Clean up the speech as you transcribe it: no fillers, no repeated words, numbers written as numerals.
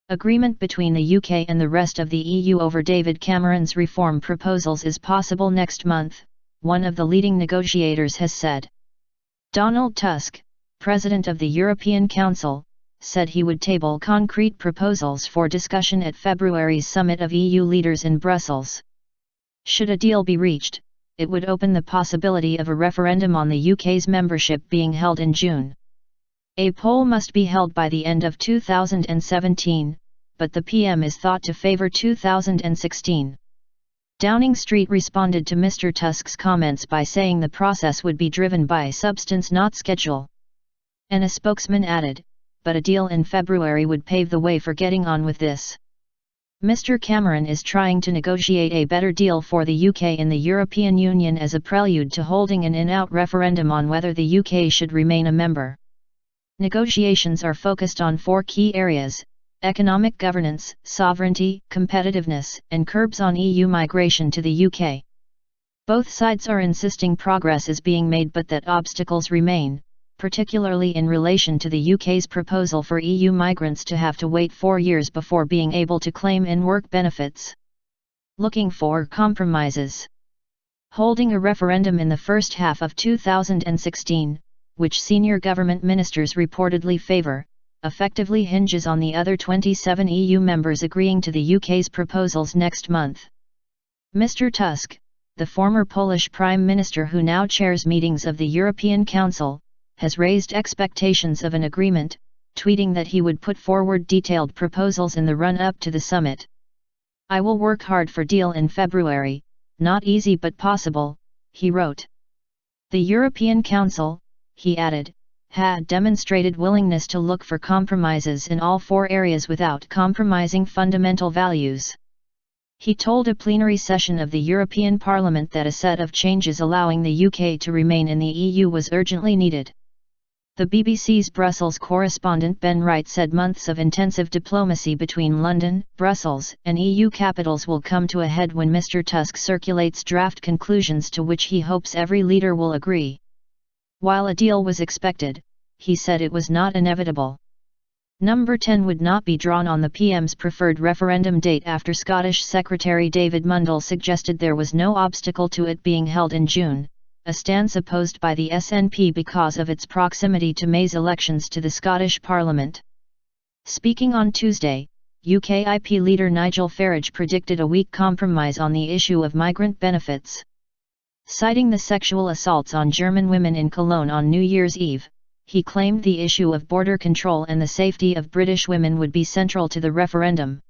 Agreement between the UK and the rest of the EU over David Cameron's reform proposals is possible next month, one of the leading negotiators has said. Donald Tusk, President of the European Council, said he would table concrete proposals for discussion at February's summit of EU leaders in Brussels. Should a deal be reached, it would open the possibility of a referendum on the UK's membership being held in June. A poll must be held by the end of 2017, but the PM is thought to favour 2016. Downing Street responded to Mr Tusk's comments by saying the process would be driven by substance not schedule. And a spokesman added, but a deal in February would pave the way for getting on with this. Mr Cameron is trying to negotiate a better deal for the UK in the European Union as a prelude to holding an in-out referendum on whether the UK should remain a member. Negotiations are focused on 4 key areas: economic governance, sovereignty, competitiveness, and curbs on EU migration to the UK. Both sides are insisting progress is being made but that obstacles remain, particularly in relation to the UK's proposal for EU migrants to have to wait 4 years before being able to claim in-work benefits. Looking for compromises. Holding a referendum in the first half of 2016, which senior government ministers reportedly favour, effectively hinges on the other 27 EU members agreeing to the UK's proposals next month. Mr Tusk, the former Polish Prime Minister who now chairs meetings of the European Council, has raised expectations of an agreement, tweeting that he would put forward detailed proposals in the run-up to the summit. "I will work hard for deal in February, not easy but possible," he wrote. The European Council, he added, had demonstrated willingness to look for compromises in all 4 areas without compromising fundamental values. He told a plenary session of the European Parliament that a set of changes allowing the UK to remain in the EU was urgently needed. The BBC's Brussels correspondent Ben Wright said months of intensive diplomacy between London, Brussels, and EU capitals will come to a head when Mr Tusk circulates draft conclusions to which he hopes every leader will agree. While a deal was expected, he said it was not inevitable. Number 10 would not be drawn on the PM's preferred referendum date after Scottish Secretary David Mundell suggested there was no obstacle to it being held in June, a stance opposed by the SNP because of its proximity to May's elections to the Scottish Parliament. Speaking on Tuesday, UKIP leader Nigel Farage predicted a weak compromise on the issue of migrant benefits. Citing the sexual assaults on German women in Cologne on New Year's Eve, he claimed the issue of border control and the safety of British women would be central to the referendum.